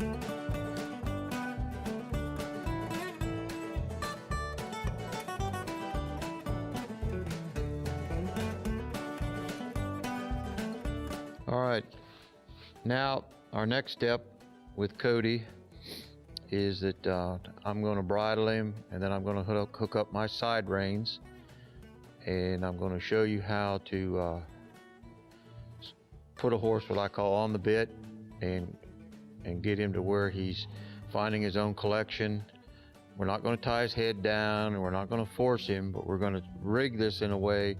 All right, now our next step with Cody is that I'm going to bridle him, and then I'm going to hook up my side reins, and I'm going to show you how to put a horse, what I call, on the bit, and get him to where he's finding his own collection. We're not going to tie his head down, and we're not going to force him, but we're going to rig this in a way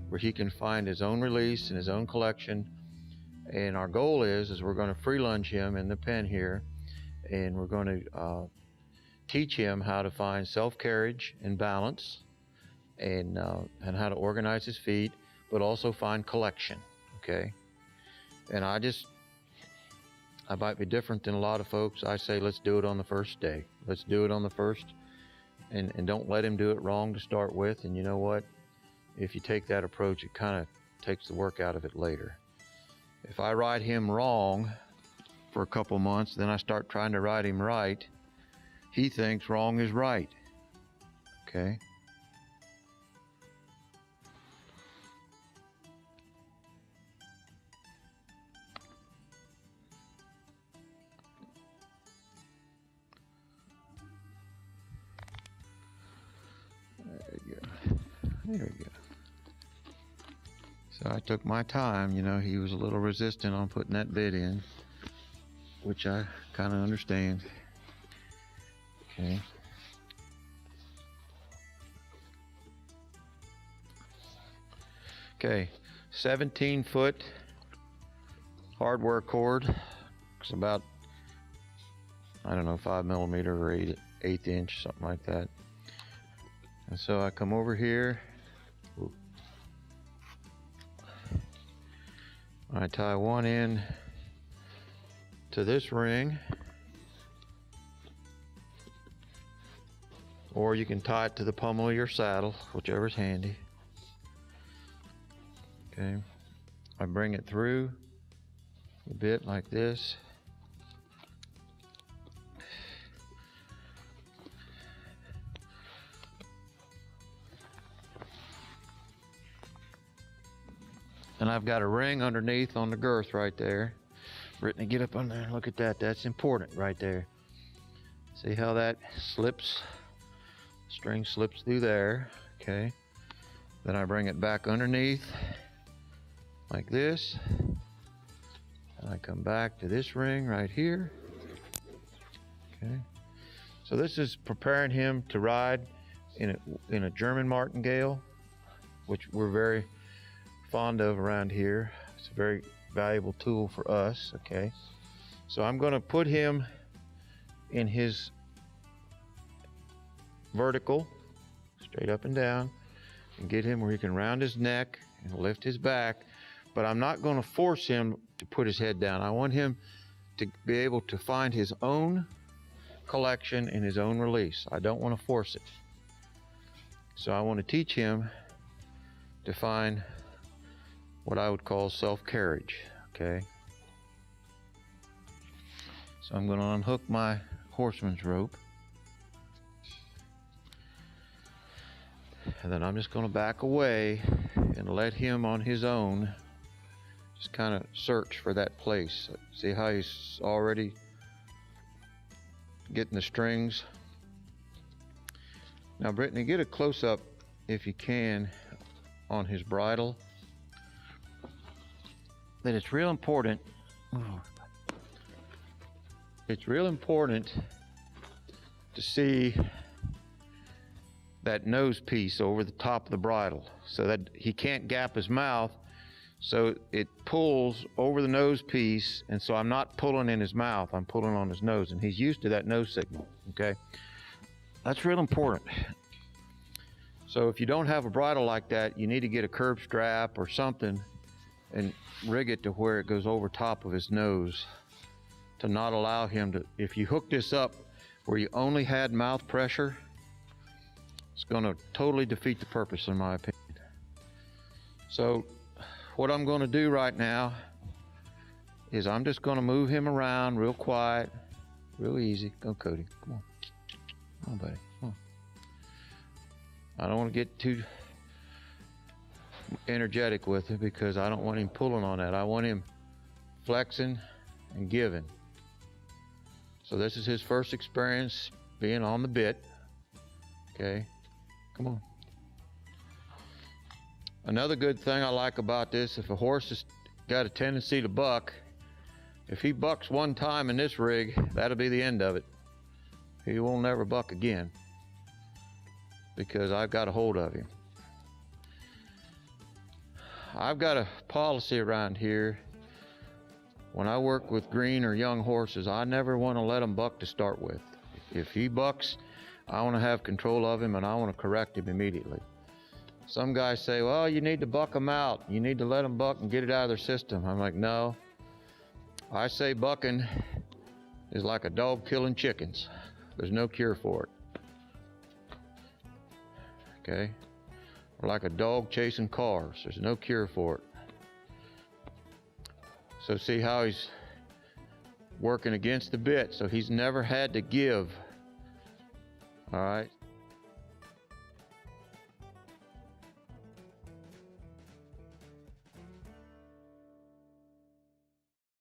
where he can find his own release and his own collection. And our goal is we're going to free lunge him in the pen here, and we're going to teach him how to find self-carriage and balance, and how to organize his feet, but also find collection, okay? And I might be different than a lot of folks. I say, let's do it on the first day. Let's do it on the first, and don't let him do it wrong to start with. And you know what? If you take that approach, it kind of takes the work out of it later. If I ride him wrong for a couple months, then I start trying to ride him right, he thinks wrong is right, okay? There we go. There we go. So I took my time, you know, he was a little resistant on putting that bit in, which I kind of understand. Okay. Okay, 17-foot hardware cord. It's about, I don't know, 5mm or 1/8 inch, something like that. And so I come over here. I tie one end to this ring, or you can tie it to the pommel of your saddle, whichever's handy. Okay, I bring it through a bit like this. And I've got a ring underneath on the girth right there. Brittany, get up on there. Look at that. That's important right there. See how that slips? String slips through there. Okay. Then I bring it back underneath like this. And I come back to this ring right here. Okay. So this is preparing him to ride in a German martingale, which we're very fond of around here. It's a very valuable tool for us, okay? So I'm going to put him in his vertical, straight up and down, and get him where he can round his neck and lift his back, but I'm not going to force him to put his head down. I want him to be able to find his own collection and his own release. I don't want to force it. So I want to teach him to find what I would call self-carriage, okay? So I'm going to unhook my horseman's rope, and then I'm just going to back away and let him on his own just kind of search for that place. See how he's already getting the strings? Now Brittany, get a close-up if you can on his bridle. That it's real important. It's real important to see that nose piece over the top of the bridle so that he can't gap his mouth, so it pulls over the nose piece, and so I'm not pulling in his mouth, I'm pulling on his nose, and he's used to that nose signal, okay? That's real important. So if you don't have a bridle like that, you need to get a curb strap or something and rig it to where it goes over top of his nose to not allow him to, if you hook this up where you only had mouth pressure, it's going to totally defeat the purpose in my opinion. So what I'm going to do right now is I'm just going to move him around real quiet Real easy. Go, Cody. Come on. Come on, buddy. Come on. I don't want to get too energetic with it because I don't want him pulling on that. I want him flexing and giving. So this is his first experience being on the bit. Okay, come on. Another good thing I like about this, if a horse has got a tendency to buck, if he bucks one time in this rig, that'll be the end of it. He will never buck again because I've got a hold of him. I've got a policy around here. When I work with green or young horses, I never want to let them buck to start with. If he bucks, I want to have control of him and I want to correct him immediately. Some guys say, well, you need to buck them out. You need to let them buck and get it out of their system. I'm like, no. I say bucking is like a dog killing chickens. There's no cure for it. Okay? Or like a dog chasing cars. There's no cure for it. So see how he's working against the bit, so he's never had to give. All right?